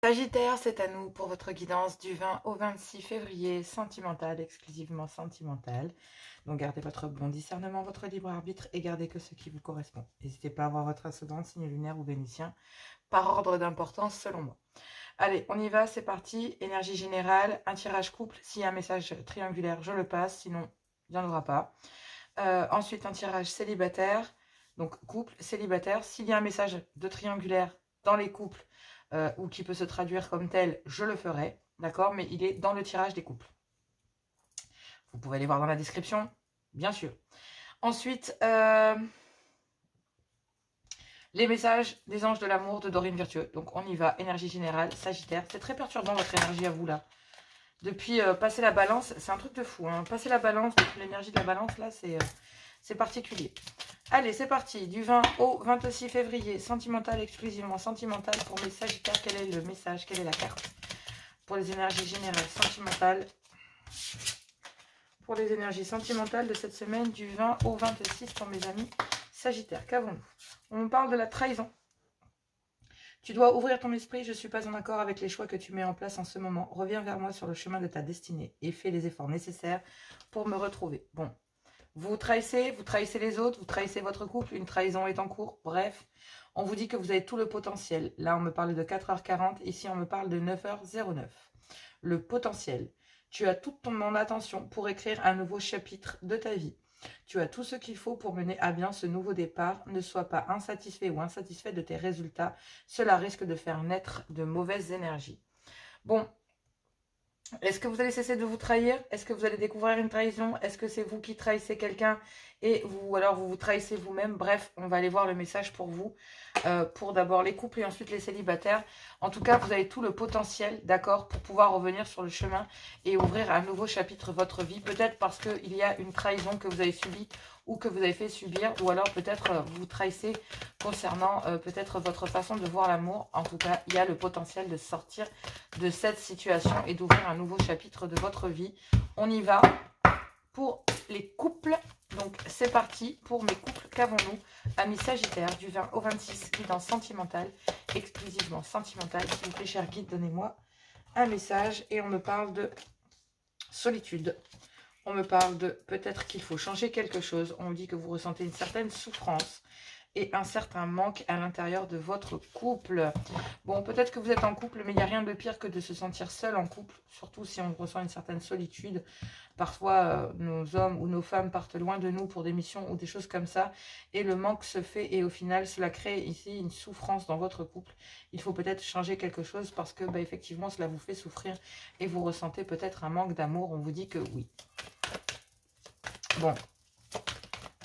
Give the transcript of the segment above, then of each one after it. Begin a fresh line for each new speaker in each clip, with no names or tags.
Sagittaire, c'est à nous pour votre guidance du 20 au 26 février, sentimentale, exclusivement sentimentale. Donc gardez votre bon discernement, votre libre arbitre et gardez que ce qui vous correspond. N'hésitez pas à voir votre ascendant, signe lunaire ou vénitien, par ordre d'importance selon moi. Allez, on y va, c'est parti. Énergie générale, un tirage couple. S'il y a un message triangulaire, je le passe, sinon il n'y en aura pas. Ensuite, un tirage célibataire, donc couple, célibataire. S'il y a un message de triangulaire dans les couples, ou qui peut se traduire comme tel, je le ferai, d'accord, mais il est dans le tirage des couples. Vous pouvez aller voir dans la description, bien sûr. Ensuite, les messages des anges de l'amour de Dorine Virtueux. Donc on y va, énergie générale, Sagittaire. C'est très perturbant votre énergie à vous là. Depuis passer la balance, c'est un truc de fou. Hein. Passer la balance, depuis l'énergie de la balance, là, c'est particulier. Allez, c'est parti. Du 20 au 26 février, sentimental, exclusivement sentimental. Pour mes Sagittaires, quel est le message? Quelle est la carte? Pour les énergies générales sentimentales. Pour les énergies sentimentales de cette semaine, du 20 au 26 pour mes amis Sagittaires. Qu'avons-nous? On me parle de la trahison. Tu dois ouvrir ton esprit, je ne suis pas en accord avec les choix que tu mets en place en ce moment. Reviens vers moi sur le chemin de ta destinée et fais les efforts nécessaires pour me retrouver. Bon, vous trahissez les autres, vous trahissez votre couple, une trahison est en cours. Bref, on vous dit que vous avez tout le potentiel. Là, on me parle de 4h40, ici, on me parle de 9h09. Le potentiel. Tu as toute ton attention pour écrire un nouveau chapitre de ta vie. Tu as tout ce qu'il faut pour mener à bien ce nouveau départ. Ne sois pas insatisfait ou insatisfait de tes résultats. Cela risque de faire naître de mauvaises énergies. Bon, est-ce que vous allez cesser de vous trahir? Est-ce que vous allez découvrir une trahison? Est-ce que c'est vous qui trahissez quelqu'un et vous, alors vous vous trahissez vous-même? Bref, on va aller voir le message pour vous. Pour d'abord les couples et ensuite les célibataires. En tout cas, vous avez tout le potentiel, d'accord, pour pouvoir revenir sur le chemin et ouvrir un nouveau chapitre de votre vie. Peut-être parce qu'il y a une trahison que vous avez subie ou que vous avez fait subir, ou alors peut-être vous trahissez concernant peut-être votre façon de voir l'amour. En tout cas, il y a le potentiel de sortir de cette situation et d'ouvrir un nouveau chapitre de votre vie. On y va pour les couples. Donc c'est parti pour mes couples. Qu'avons-nous? Amis Sagittaire, du 20 au 26, guidance sentimentale, exclusivement sentimentale. S'il vous plaît, cher guide, donnez-moi un message. Et on me parle de solitude. On me parle de peut-être qu'il faut changer quelque chose. On me dit que vous ressentez une certaine souffrance et un certain manque à l'intérieur de votre couple. Bon, peut-être que vous êtes en couple, mais il n'y a rien de pire que de se sentir seul en couple, surtout si on ressent une certaine solitude. Parfois, nos hommes ou nos femmes partent loin de nous pour des missions ou des choses comme ça, et le manque se fait, et au final, cela crée ici une souffrance dans votre couple. Il faut peut-être changer quelque chose parce que, effectivement, cela vous fait souffrir, et vous ressentez peut-être un manque d'amour. On vous dit que oui. Bon.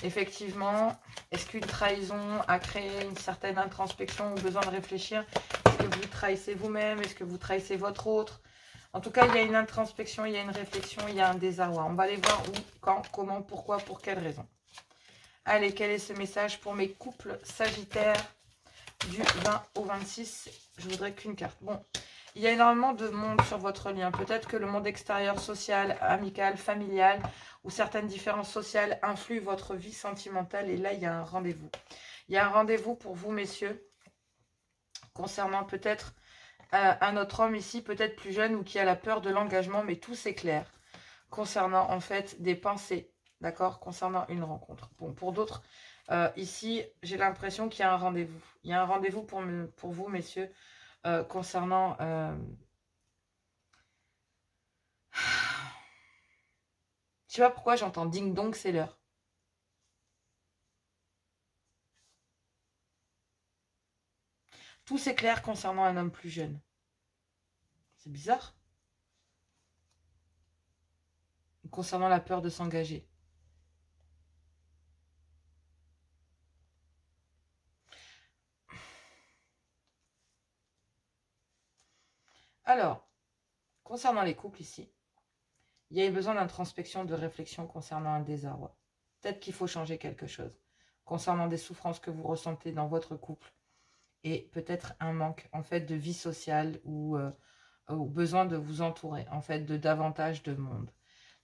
Effectivement, est-ce qu'une trahison a créé une certaine introspection ou besoin de réfléchir? Est-ce que vous trahissez vous-même? Est-ce que vous trahissez votre autre? En tout cas, il y a une introspection, il y a une réflexion, il y a un désarroi. On va aller voir où, quand, comment, pourquoi, pour quelle raison. Allez, quel est ce message pour mes couples sagittaires du 20 au 26? Je voudrais qu'une carte. Bon, il y a énormément de monde sur votre lien. Peut-être que le monde extérieur, social, amical, familial ou certaines différences sociales influent votre vie sentimentale. Et là, il y a un rendez-vous. Il y a un rendez-vous pour vous, messieurs, concernant peut-être un autre homme ici, peut-être plus jeune ou qui a la peur de l'engagement, mais tout s'éclaire concernant en fait des pensées, d'accord, concernant une rencontre. Bon, pour d'autres, ici, j'ai l'impression qu'il y a un rendez-vous. Il y a un rendez-vous pour vous, messieurs, concernant... Je sais pas pourquoi j'entends ding dong, c'est l'heure. Tout s'éclaire concernant un homme plus jeune. C'est bizarre. Concernant la peur de s'engager. Alors, concernant les couples ici, il y a eu besoin d'introspection, de réflexion concernant un désarroi. Peut-être qu'il faut changer quelque chose. Concernant des souffrances que vous ressentez dans votre couple. Et peut-être un manque en fait de vie sociale ou besoin de vous entourer en fait de davantage de monde.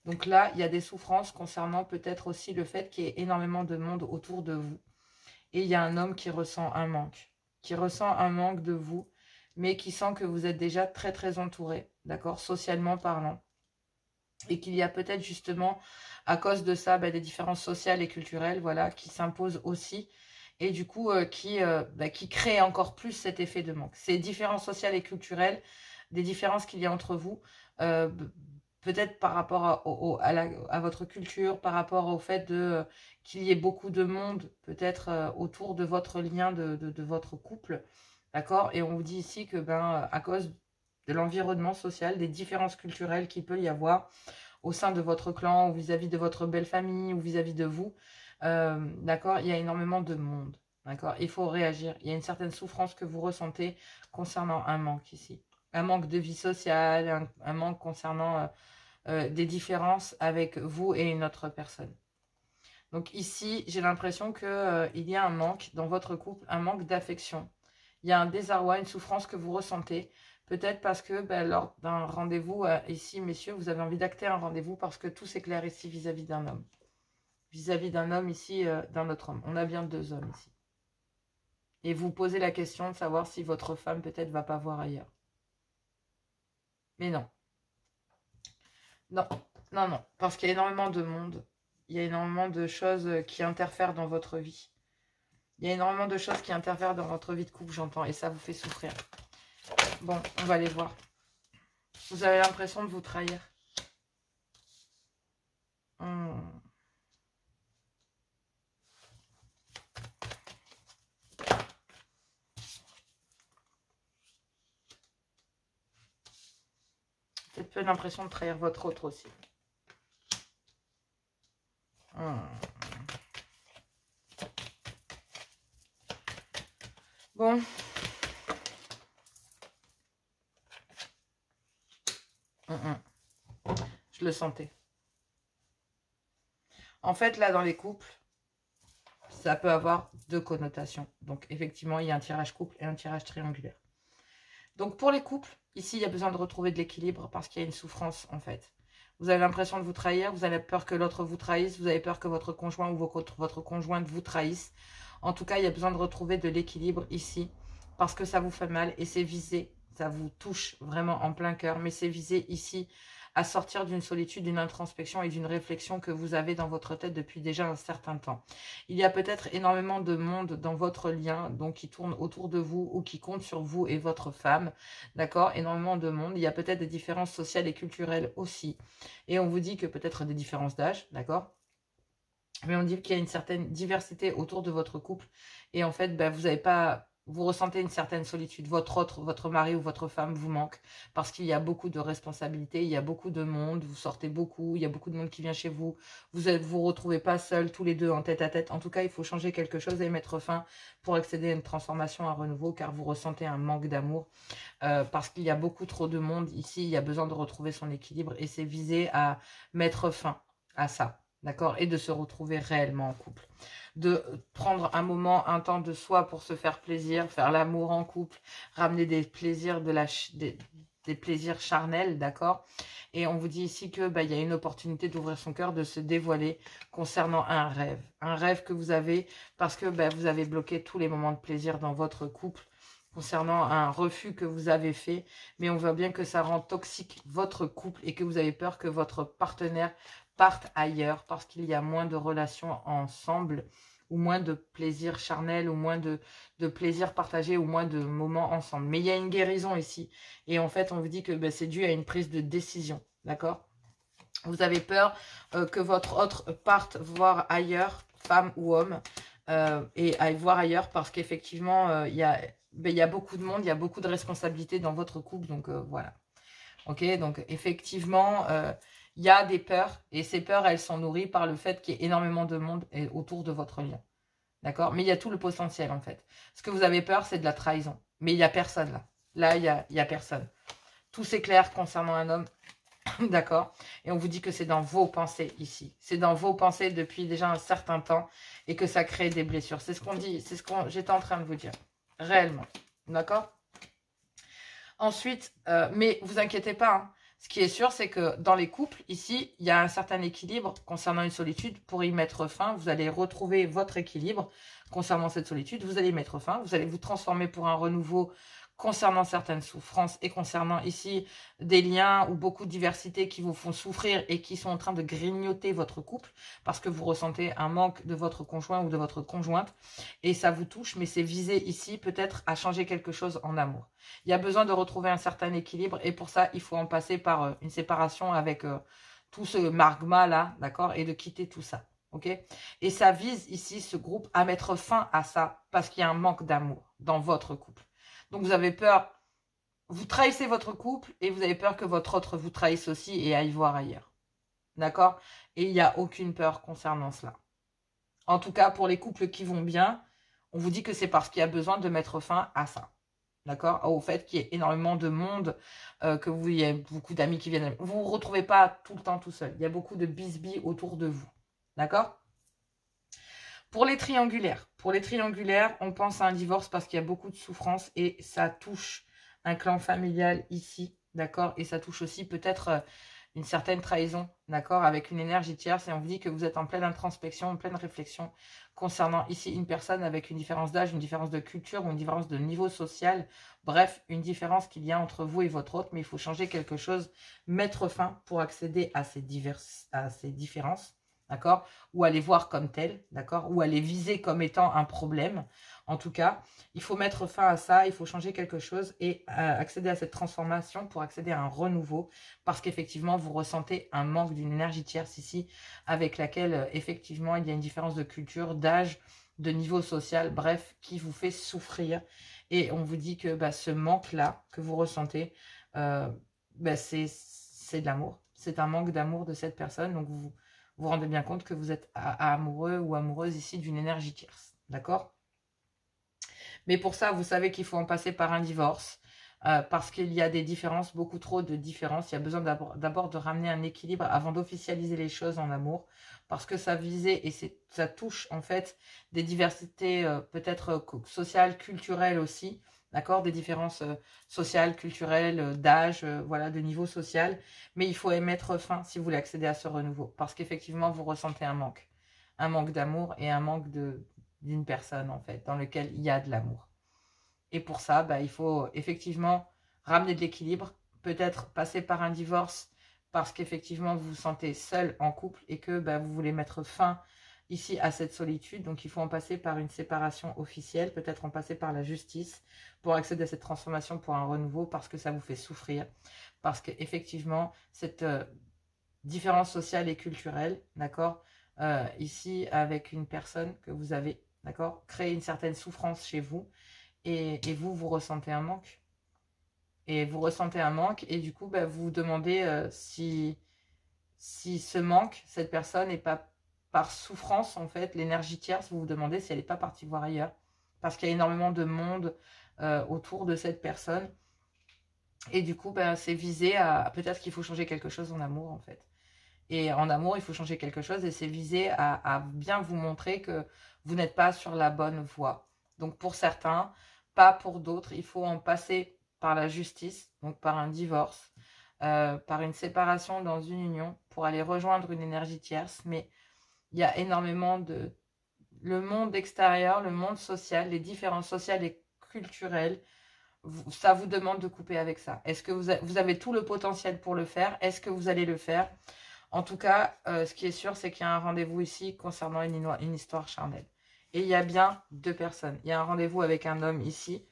Donc là, il y a des souffrances concernant peut-être aussi le fait qu'il y ait énormément de monde autour de vous. Et il y a un homme qui ressent un manque de vous, mais qui sent que vous êtes déjà très très entouré, d'accord, socialement parlant. Et qu'il y a peut-être justement, à cause de ça, des différences sociales et culturelles, voilà, qui s'imposent aussi. Et du coup, qui créent encore plus cet effet de manque. Ces différences sociales et culturelles, des différences qu'il y a entre vous, peut-être par rapport à votre culture, par rapport au fait qu'il y ait beaucoup de monde, peut-être autour de votre lien, de votre couple, d'accord. Et on vous dit ici que, à cause de l'environnement social, des différences culturelles qu'il peut y avoir au sein de votre clan, ou vis-à-vis de votre belle famille, ou vis-à-vis de vous, d'accord, il y a énormément de monde, d'accord. Il faut réagir. Il y a une certaine souffrance que vous ressentez concernant un manque ici. Un manque de vie sociale, un manque concernant des différences avec vous et une autre personne. Donc ici, j'ai l'impression qu'il y a un manque dans votre couple, un manque d'affection. Il y a un désarroi, une souffrance que vous ressentez. Peut-être parce que lors d'un rendez-vous, ici, messieurs, vous avez envie d'acter un rendez-vous parce que tout s'éclaire ici vis-à-vis d'un homme. Vis-à-vis d'un homme ici, d'un autre homme. On a bien 2 hommes ici. Et vous posez la question de savoir si votre femme peut-être va pas voir ailleurs. Mais non. Non, non, non. Parce qu'il y a énormément de monde. Il y a énormément de choses qui interfèrent dans votre vie. Il y a énormément de choses qui interfèrent dans votre vie de couple, j'entends. Et ça vous fait souffrir. Bon, on va aller voir. Vous avez l'impression de vous trahir. Peut-être peu l'impression de trahir votre autre aussi. Bon. Je le sentais. En fait, là, dans les couples, ça peut avoir 2 connotations. Donc, effectivement, il y a un tirage couple et un tirage triangulaire. Donc, pour les couples, ici, il y a besoin de retrouver de l'équilibre parce qu'il y a une souffrance, en fait. Vous avez l'impression de vous trahir, vous avez peur que l'autre vous trahisse, vous avez peur que votre conjoint ou votre conjointe vous trahisse. En tout cas, il y a besoin de retrouver de l'équilibre ici parce que ça vous fait mal et c'est visé, ça vous touche vraiment en plein cœur, mais c'est visé ici à sortir d'une solitude, d'une introspection et d'une réflexion que vous avez dans votre tête depuis déjà un certain temps. Il y a peut-être énormément de monde dans votre lien, donc qui tourne autour de vous ou qui compte sur vous et votre femme, d'accord? Énormément de monde. Il y a peut-être des différences sociales et culturelles aussi. Et on vous dit que peut-être des différences d'âge, d'accord? Mais on dit qu'il y a une certaine diversité autour de votre couple. Et en fait, vous n'avez pas... Vous ressentez une certaine solitude. Votre mari ou votre femme vous manque parce qu'il y a beaucoup de responsabilités, il y a beaucoup de monde, vous sortez beaucoup, il y a beaucoup de monde qui vient chez vous. Vous retrouvez pas seuls tous les deux en tête à tête. En tout cas, il faut changer quelque chose et mettre fin pour accéder à une transformation, à un renouveau, car vous ressentez un manque d'amour parce qu'il y a beaucoup trop de monde ici. Il y a besoin de retrouver son équilibre et c'est visé à mettre fin à ça. D'accord? Et de se retrouver réellement en couple. De prendre un moment, un temps de soi pour se faire plaisir, faire l'amour en couple, ramener des plaisirs, des plaisirs charnels, d'accord? Et on vous dit ici que il y a une opportunité d'ouvrir son cœur, de se dévoiler concernant un rêve que vous avez parce que vous avez bloqué tous les moments de plaisir dans votre couple, concernant un refus que vous avez fait, mais on voit bien que ça rend toxique votre couple et que vous avez peur que votre partenaire parte ailleurs parce qu'il y a moins de relations ensemble ou moins de plaisir charnel ou moins de plaisir partagé ou moins de moments ensemble. Mais il y a une guérison ici et en fait on vous dit que c'est dû à une prise de décision, d'accord? Vous avez peur que votre autre parte voir ailleurs, femme ou homme, et aille voir ailleurs parce qu'effectivement il y a beaucoup de monde, il y a beaucoup de responsabilités dans votre couple, donc voilà. Ok, donc effectivement, il y a des peurs, et ces peurs, elles sont nourries par le fait qu'il y ait énormément de monde autour de votre lien. D'accord? Mais il y a tout le potentiel, en fait. Ce que vous avez peur, c'est de la trahison. Mais il n'y a personne, là. Là, il y a personne. Tout s'éclaire concernant un homme. D'accord? Et on vous dit que c'est dans vos pensées, ici. C'est dans vos pensées depuis déjà un certain temps, et que ça crée des blessures. C'est ce qu'on dit, c'est ce que j'étais en train de vous dire. Réellement. D'accord? Ensuite, mais vous inquiétez pas, hein. Ce qui est sûr, c'est que dans les couples, ici, il y a un certain équilibre concernant une solitude. Pour y mettre fin, vous allez retrouver votre équilibre concernant cette solitude. Vous allez y mettre fin, vous allez vous transformer pour un renouveau concernant certaines souffrances et concernant ici des liens ou beaucoup de diversité qui vous font souffrir et qui sont en train de grignoter votre couple parce que vous ressentez un manque de votre conjoint ou de votre conjointe et ça vous touche, mais c'est visé ici peut-être à changer quelque chose en amour. Il y a besoin de retrouver un certain équilibre et pour ça, il faut en passer par une séparation avec tout ce magma là, d'accord, et de quitter tout ça. Ok, et ça vise ici, ce groupe, à mettre fin à ça parce qu'il y a un manque d'amour dans votre couple. Donc vous avez peur, vous trahissez votre couple et vous avez peur que votre autre vous trahisse aussi et aille voir ailleurs. D'accord? Et il n'y a aucune peur concernant cela. En tout cas, pour les couples qui vont bien, on vous dit que c'est parce qu'il y a besoin de mettre fin à ça. D'accord? Au fait qu'il y ait énormément de monde, il y a beaucoup d'amis qui viennent. Vous ne vous retrouvez pas tout le temps tout seul. Il y a beaucoup de bisbis autour de vous. D'accord? Pour les triangulaires, on pense à un divorce parce qu'il y a beaucoup de souffrance et ça touche un clan familial ici, d'accord? Et ça touche aussi peut-être une certaine trahison, d'accord? Avec une énergie tierce et on vous dit que vous êtes en pleine introspection, en pleine réflexion concernant ici une personne avec une différence d'âge, une différence de culture ou une différence de niveau social. Bref, une différence qu'il y a entre vous et votre autre, mais il faut changer quelque chose, mettre fin pour accéder à ces différences. D'accord? Ou à les voir comme telles, d'accord? Ou à les viser comme étant un problème. En tout cas, il faut mettre fin à ça, il faut changer quelque chose et accéder à cette transformation pour accéder à un renouveau. Parce qu'effectivement, vous ressentez un manque d'une énergie tierce ici avec laquelle, effectivement, il y a une différence de culture, d'âge, de niveau social, bref, qui vous fait souffrir. Et on vous dit que ce manque-là que vous ressentez, c'est de l'amour. C'est un manque d'amour de cette personne. Donc, vous vous rendez bien compte que vous êtes amoureux ou amoureuse ici d'une énergie tierce. D'accord? Mais pour ça, vous savez qu'il faut en passer par un divorce. Parce qu'il y a des différences, beaucoup trop de différences. Il y a besoin d'abord de ramener un équilibre avant d'officialiser les choses en amour. Parce que ça visait et ça touche en fait des diversités peut-être sociales, culturelles aussi. D'accord? Des différences sociales, culturelles, d'âge, voilà, de niveau social. Mais il faut y mettre fin si vous voulez accéder à ce renouveau. Parce qu'effectivement, vous ressentez un manque. Un manque d'amour et un manque d'une personne, en fait, dans lequel il y a de l'amour. Et pour ça, il faut effectivement ramener de l'équilibre. Peut-être passer par un divorce parce qu'effectivement, vous vous sentez seul en couple et que vous voulez mettre fin ici à cette solitude. Donc, il faut en passer par une séparation officielle, peut-être en passer par la justice pour accéder à cette transformation, pour un renouveau, parce que ça vous fait souffrir. Parce qu'effectivement, cette différence sociale et culturelle, d'accord, ici, avec une personne que vous avez, d'accord, créer une certaine souffrance chez vous et vous ressentez un manque. Et vous ressentez un manque et du coup, vous vous demandez si ce manque, cette personne n'est pas par souffrance, en fait, l'énergie tierce, vous vous demandez si elle n'est pas partie voir ailleurs. Parce qu'il y a énormément de monde autour de cette personne. Et du coup, c'est visé à peut-être qu'il faut changer quelque chose en amour, en fait. Et en amour, il faut changer quelque chose et c'est visé à bien vous montrer que vous n'êtes pas sur la bonne voie. Donc pour certains, pas pour d'autres, il faut en passer par la justice, donc par un divorce, par une séparation dans une union pour aller rejoindre une énergie tierce. Mais il y a énormément de... Le monde extérieur, le monde social, les différences sociales et culturelles, ça vous demande de couper avec ça. Est-ce que vous avez tout le potentiel pour le faire? Est-ce que vous allez le faire? En tout cas, ce qui est sûr, c'est qu'il y a un rendez-vous ici concernant une histoire charnelle. Et il y a bien deux personnes. Il y a un rendez-vous avec un homme ici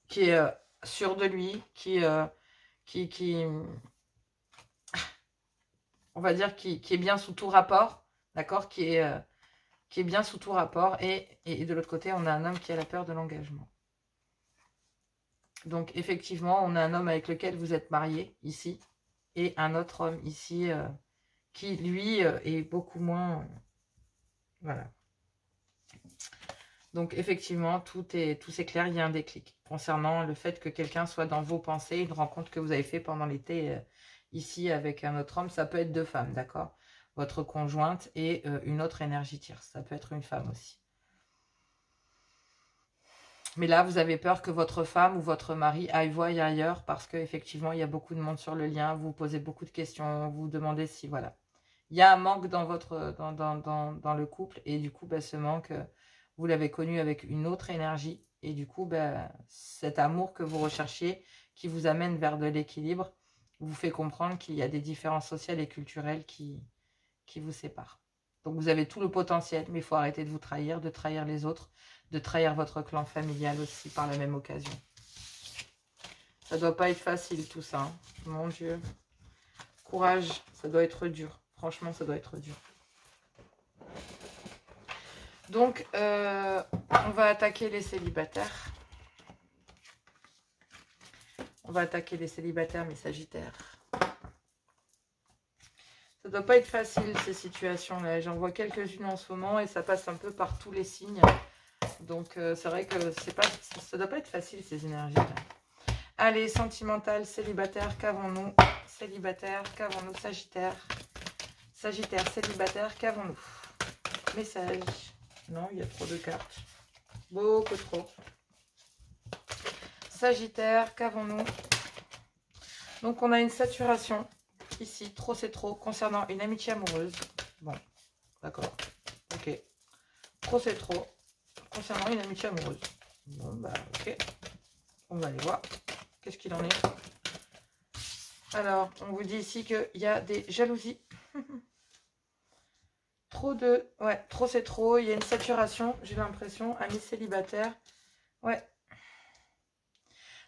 qui est sûr de lui, on va dire, qui est bien sous tout rapport, d'accord, qui est bien sous tout rapport. Et de l'autre côté, on a un homme qui a la peur de l'engagement. Donc, effectivement, on a un homme avec lequel vous êtes marié, ici, et un autre homme ici qui, lui, est beaucoup moins... voilà. Donc, effectivement, tout c'est clair, il y a un déclic concernant le fait que quelqu'un soit dans vos pensées, une rencontre que vous avez fait pendant l'été ici avec un autre homme. Ça peut être deux femmes, d'accord? Votre conjointe et une autre énergie tierce. Ça peut être une femme aussi. Mais là, vous avez peur que votre femme ou votre mari aille voir ailleurs parce qu'effectivement, il y a beaucoup de monde sur le lien. Vous posez beaucoup de questions. Vous vous demandez si, voilà. Il y a un manque dans le couple. Et du coup, ce manque, vous l'avez connu avec une autre énergie. Et du coup, cet amour que vous recherchiez, qui vous amène vers de l'équilibre, vous fait comprendre qu'il y a des différences sociales et culturelles qui vous séparent. Donc vous avez tout le potentiel, mais il faut arrêter de trahir les autres, de trahir votre clan familial aussi par la même occasion. Ça doit pas être facile tout ça, hein. Mon Dieu. Courage, ça doit être dur. Franchement, ça doit être dur. Donc, on va attaquer les célibataires. On va attaquer les célibataires, mes sagittaires. Ça doit pas être facile, ces situations-là. J'en vois quelques-unes en ce moment et ça passe un peu par tous les signes. Donc, c'est vrai que ça doit pas être facile, ces énergies-là. Allez, sentimental, célibataire, qu'avons-nous? Célibataire, qu'avons-nous? Sagittaire. Sagittaire, célibataire, qu'avons-nous? Message. Non, il y a trop de cartes. Beaucoup trop. Sagittaire, qu'avons-nous? Donc, on a une saturation. Ici, trop c'est trop. Concernant une amitié amoureuse. Bon, d'accord. Ok. Trop c'est trop. Concernant une amitié amoureuse. Bon, ok. On va aller voir. Qu'est-ce qu'il en est? Alors, on vous dit ici qu'il y a des jalousies. Ouais, trop c'est trop. Il y a une saturation, j'ai l'impression. Amis célibataires. Ouais.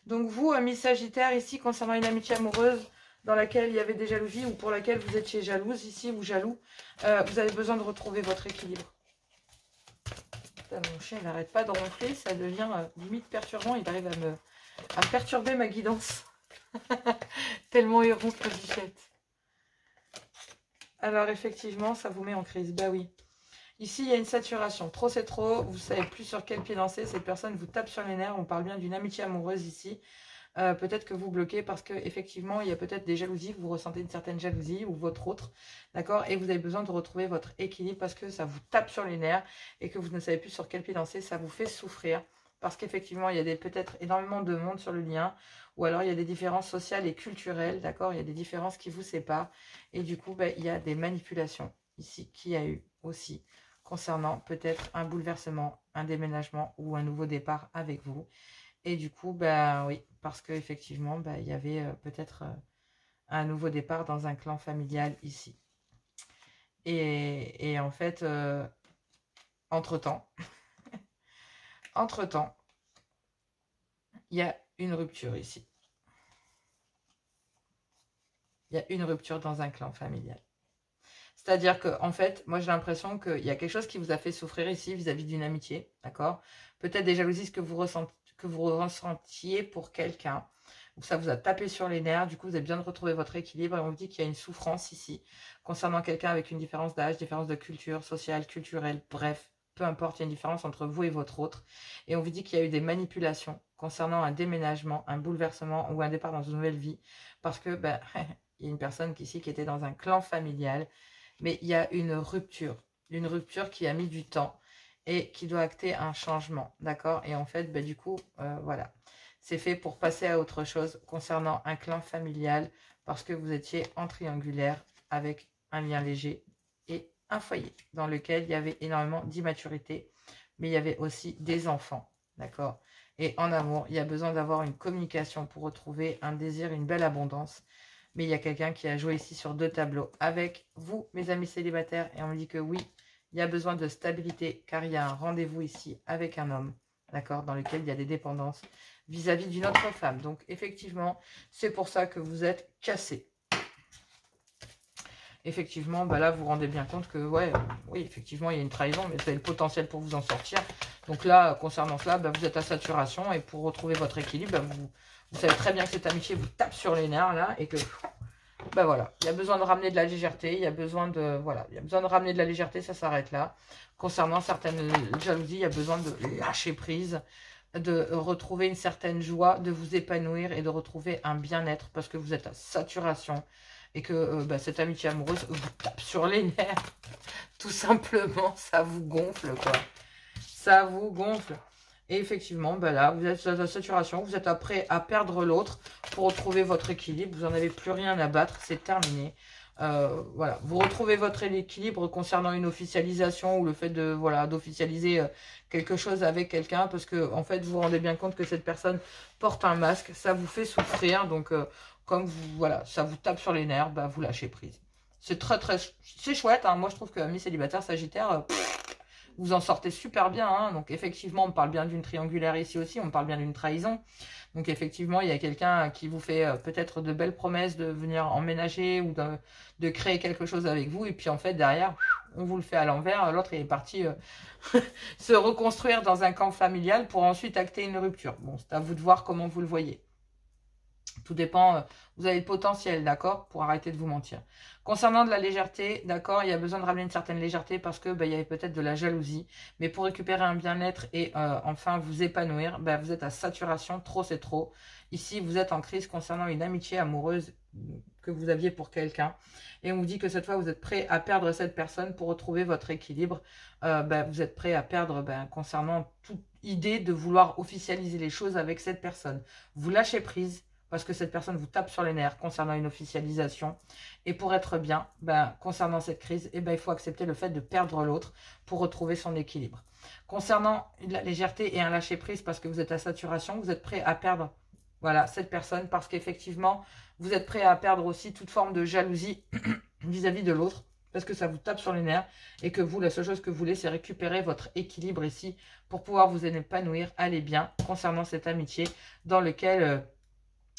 Donc vous, amis sagittaires, ici, concernant une amitié amoureuse dans laquelle il y avait des jalousies ou pour laquelle vous étiez jalouse ici ou jaloux, vous avez besoin de retrouver votre équilibre. Putain, mon chien, il n'arrête pas de ronfler. Ça devient limite perturbant. Il arrive à me perturber ma guidance. Tellement il ronfle, Bichette. Alors, effectivement, ça vous met en crise. Bah oui. Ici, il y a une saturation. Trop, c'est trop. Vous ne savez plus sur quel pied danser. Cette personne vous tape sur les nerfs. On parle bien d'une amitié amoureuse ici. Peut-être que vous bloquez parce qu'effectivement, il y a peut-être des jalousies. Vous ressentez une certaine jalousie ou votre autre. D'accord? Et vous avez besoin de retrouver votre équilibre parce que ça vous tape sur les nerfs et que vous ne savez plus sur quel pied danser. Ça vous fait souffrir. Parce qu'effectivement, il y a peut-être énormément de monde sur le lien. Ou alors, il y a des différences sociales et culturelles. D'accord? Il y a des différences qui vous séparent. Et du coup, il y a des manipulations ici qu'il y a eu aussi concernant peut-être un bouleversement, un déménagement ou un nouveau départ avec vous. Et du coup, oui, parce qu'effectivement, il y avait peut-être un nouveau départ dans un clan familial ici. Et en fait, entre-temps, il y a une rupture ici. Il y a une rupture dans un clan familial. C'est-à-dire que, en fait, moi j'ai l'impression qu'il y a quelque chose qui vous a fait souffrir ici vis-à-vis d'une amitié, d'accord? Peut-être des jalousies que vous ressentiez pour quelqu'un. Ça vous a tapé sur les nerfs, du coup vous avez besoin de retrouver votre équilibre et on vous dit qu'il y a une souffrance ici concernant quelqu'un avec une différence d'âge, différence de culture, sociale, culturelle, bref, peu importe, il y a une différence entre vous et votre autre. Et on vous dit qu'il y a eu des manipulations concernant un déménagement, un bouleversement ou un départ dans une nouvelle vie parce que, il y a une personne ici qui était dans un clan familial. Mais il y a une rupture qui a mis du temps et qui doit acter un changement, d'accord? Et en fait, du coup, voilà, c'est fait pour passer à autre chose concernant un clan familial parce que vous étiez en triangulaire avec un lien léger et un foyer dans lequel il y avait énormément d'immaturité, mais il y avait aussi des enfants, d'accord? Et en amour, il y a besoin d'avoir une communication pour retrouver un désir, une belle abondance. Mais il y a quelqu'un qui a joué ici sur 2 tableaux avec vous, mes amis célibataires. Et on me dit que oui, il y a besoin de stabilité car il y a un rendez-vous ici avec un homme, d'accord, dans lequel il y a des dépendances vis-à-vis d'une autre femme. Donc, effectivement, c'est pour ça que vous êtes cassés. Effectivement, là, vous vous rendez bien compte que, oui, effectivement, il y a une trahison, mais vous avez le potentiel pour vous en sortir. Donc là, concernant cela, vous êtes à saturation et pour retrouver votre équilibre, vous savez très bien que cette amitié vous tape sur les nerfs, là, et que, voilà, il y a besoin de ramener de la légèreté, il y a besoin de ramener de la légèreté, ça s'arrête là. Concernant certaines jalousies, il y a besoin de lâcher prise, de retrouver une certaine joie, de vous épanouir et de retrouver un bien-être, parce que vous êtes à saturation, et que cette amitié amoureuse vous tape sur les nerfs, tout simplement, ça vous gonfle, quoi. Ça vous gonfle. Et effectivement, là, vous êtes à la saturation, vous êtes prêt à perdre l'autre pour retrouver votre équilibre. Vous n'en avez plus rien à battre, c'est terminé. Voilà, vous retrouvez votre équilibre concernant une officialisation ou le fait de voilà d'officialiser quelque chose avec quelqu'un, parce que en fait vous vous rendez bien compte que cette personne porte un masque, ça vous fait souffrir, donc comme vous voilà, ça vous tape sur les nerfs, bah, vous lâchez prise. C'est c'est chouette, hein. Moi je trouve que amis célibataires Sagittaire, vous en sortez super bien, hein. Donc effectivement on parle bien d'une triangulaire ici aussi, on parle bien d'une trahison. Donc effectivement, il y a quelqu'un qui vous fait peut-être de belles promesses de venir emménager ou de créer quelque chose avec vous. Et puis en fait, derrière, on vous le fait à l'envers. L'autre, il est parti se reconstruire dans un camp familial pour ensuite acter une rupture. Bon, c'est à vous de voir comment vous le voyez. Tout dépend, vous avez le potentiel, d'accord, pour arrêter de vous mentir. Concernant de la légèreté, d'accord, il y a besoin de ramener une certaine légèreté parce que il y avait peut-être de la jalousie. Mais pour récupérer un bien-être et enfin vous épanouir, vous êtes à saturation, trop c'est trop. Ici, vous êtes en crise concernant une amitié amoureuse que vous aviez pour quelqu'un. Et on vous dit que cette fois, vous êtes prêt à perdre cette personne pour retrouver votre équilibre. Vous êtes prêt à perdre concernant toute idée de vouloir officialiser les choses avec cette personne. Vous lâchez prise, parce que cette personne vous tape sur les nerfs concernant une officialisation. Et pour être bien, concernant cette crise, il faut accepter le fait de perdre l'autre pour retrouver son équilibre. Concernant la légèreté et un lâcher-prise, parce que vous êtes à saturation, vous êtes prêt à perdre voilà, cette personne, parce qu'effectivement, vous êtes prêt à perdre aussi toute forme de jalousie vis-à-vis de l'autre, parce que ça vous tape sur les nerfs, et que vous, la seule chose que vous voulez, c'est récupérer votre équilibre ici, pour pouvoir vous épanouir, aller bien, concernant cette amitié, dans lequel...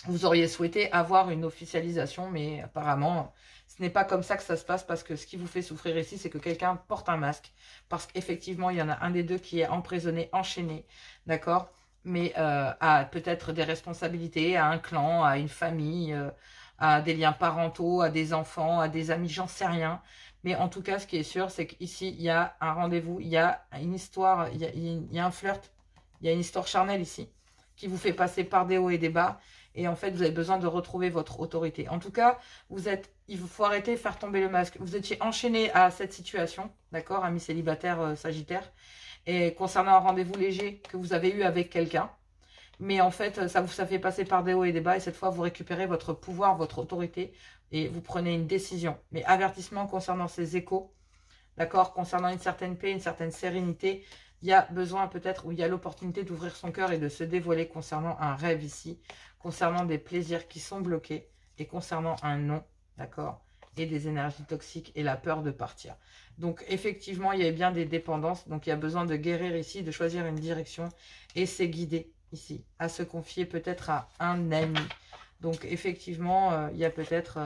vous auriez souhaité avoir une officialisation, mais apparemment, ce n'est pas comme ça que ça se passe, parce que ce qui vous fait souffrir ici, c'est que quelqu'un porte un masque. Parce qu'effectivement, il y en a un des deux qui est emprisonné, enchaîné, d'accord, mais a peut-être des responsabilités, à un clan, à une famille, à des liens parentaux, à des enfants, à des amis, j'en sais rien. Mais en tout cas, ce qui est sûr, c'est qu'ici, il y a un rendez-vous, il y a une histoire, il y a un flirt, il y a une histoire charnelle ici, qui vous fait passer par des hauts et des bas. Et en fait, vous avez besoin de retrouver votre autorité. En tout cas, il faut arrêter de faire tomber le masque. Vous étiez enchaîné à cette situation, d'accord, ami célibataire Sagittaire. Et concernant un rendez-vous léger que vous avez eu avec quelqu'un. Mais en fait, ça fait passer par des hauts et des bas. Et cette fois, vous récupérez votre pouvoir, votre autorité. Et vous prenez une décision. Mais avertissement concernant ces échos, d'accord, concernant une certaine paix, une certaine sérénité. Il y a besoin peut-être, ou il y a l'opportunité d'ouvrir son cœur et de se dévoiler concernant un rêve ici, concernant des plaisirs qui sont bloqués et concernant un non, d'accord, et des énergies toxiques et la peur de partir. Donc effectivement, il y a bien des dépendances, donc il y a besoin de guérir ici, de choisir une direction et c'est guidé ici, à se confier peut-être à un ami. Donc effectivement, il y a peut-être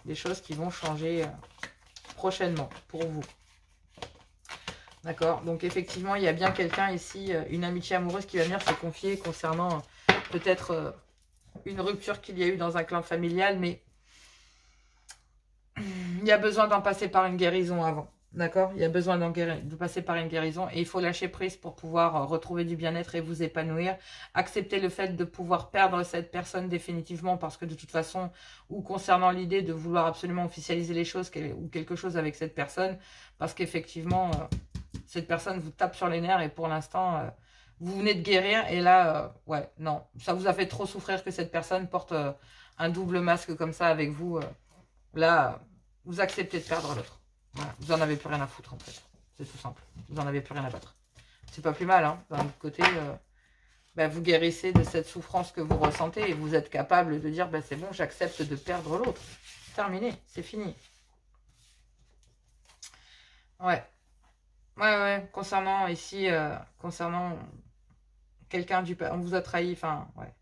des choses qui vont changer prochainement pour vous. D'accord, donc effectivement, il y a bien quelqu'un ici, une amitié amoureuse qui va venir se confier concernant peut-être une rupture qu'il y a eu dans un clan familial, mais il y a besoin d'en passer par une guérison avant. D'accord, il y a besoin de passer par une guérison et il faut lâcher prise pour pouvoir retrouver du bien-être et vous épanouir. Accepter le fait de pouvoir perdre cette personne définitivement parce que de toute façon, ou concernant l'idée de vouloir absolument officialiser les choses ou quelque chose avec cette personne, parce qu'effectivement... cette personne vous tape sur les nerfs et pour l'instant, vous venez de guérir. Et là, ouais, non, ça vous a fait trop souffrir que cette personne porte un double masque comme ça avec vous. Là, vous acceptez de perdre l'autre. Voilà, vous n'en avez plus rien à foutre en fait. C'est tout simple. Vous n'en avez plus rien à battre. C'est pas plus mal, hein. D'un autre côté, vous guérissez de cette souffrance que vous ressentez et vous êtes capable de dire, c'est bon, j'accepte de perdre l'autre. Terminé, c'est fini. Ouais. Ouais, concernant ici, concernant quelqu'un on vous a trahi, enfin, ouais.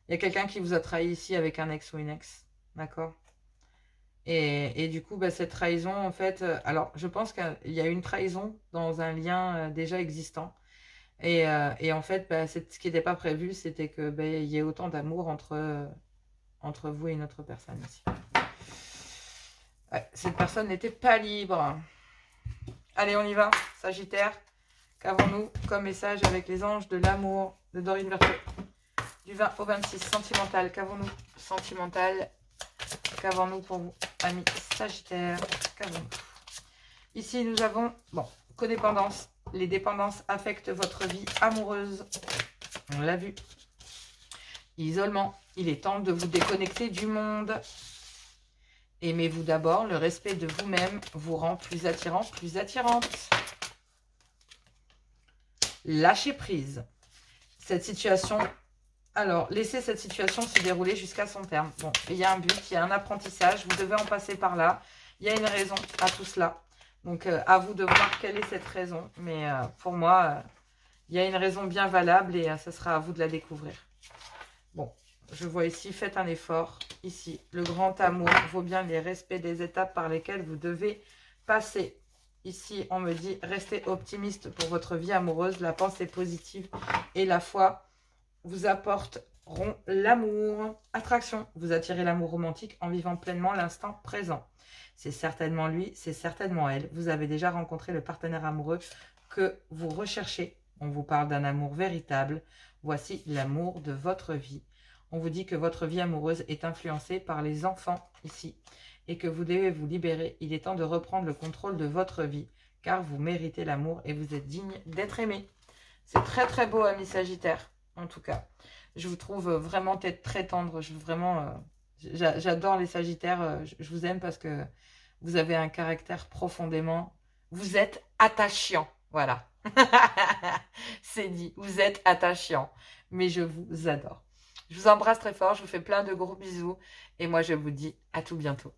Il y a quelqu'un qui vous a trahi ici avec un ex ou une ex, d'accord? Et du coup, cette trahison, en fait, alors, je pense qu'il y a une trahison dans un lien déjà existant. Et en fait, ce qui n'était pas prévu, c'était que il y ait autant d'amour entre vous et une autre personne ici. Ouais, cette personne n'était pas libre. Allez, on y va, Sagittaire. Qu'avons-nous comme message avec les anges de l'amour de Dorine Vertueux? Du 20 au 26, sentimental. Qu'avons-nous? Sentimental. Qu'avons-nous pour vous, amis Sagittaire? Qu'avons-nous? Ici, nous avons, codépendance. Les dépendances affectent votre vie amoureuse. On l'a vu. Isolement. Il est temps de vous déconnecter du monde. Aimez-vous d'abord. Le respect de vous-même vous rend plus attirant, plus attirante. Lâchez prise. Cette situation... Alors, laissez cette situation se dérouler jusqu'à son terme. Bon, il y a un but, il y a un apprentissage. Vous devez en passer par là. Il y a une raison à tout cela. Donc, à vous de voir quelle est cette raison. Mais pour moi, il y a une raison bien valable et ce sera à vous de la découvrir. Bon, je vois ici, faites un effort. Ici, le grand amour vaut bien les respects des étapes par lesquelles vous devez passer. Ici, on me dit, restez optimiste pour votre vie amoureuse. La pensée positive et la foi vous apporteront l'amour. Attraction, vous attirez l'amour romantique en vivant pleinement l'instant présent. C'est certainement lui, c'est certainement elle. Vous avez déjà rencontré le partenaire amoureux que vous recherchez. On vous parle d'un amour véritable. Voici l'amour de votre vie. On vous dit que votre vie amoureuse est influencée par les enfants ici et que vous devez vous libérer. Il est temps de reprendre le contrôle de votre vie car vous méritez l'amour et vous êtes digne d'être aimé. C'est très très beau, amis Sagittaires. En tout cas, je vous trouve vraiment très tendre. J'adore les Sagittaires. Je vous aime parce que vous avez un caractère profondément... Vous êtes attachant. Voilà. C'est dit. Vous êtes attachant. Mais je vous adore. Je vous embrasse très fort. Je vous fais plein de gros bisous. Et moi, je vous dis à tout bientôt.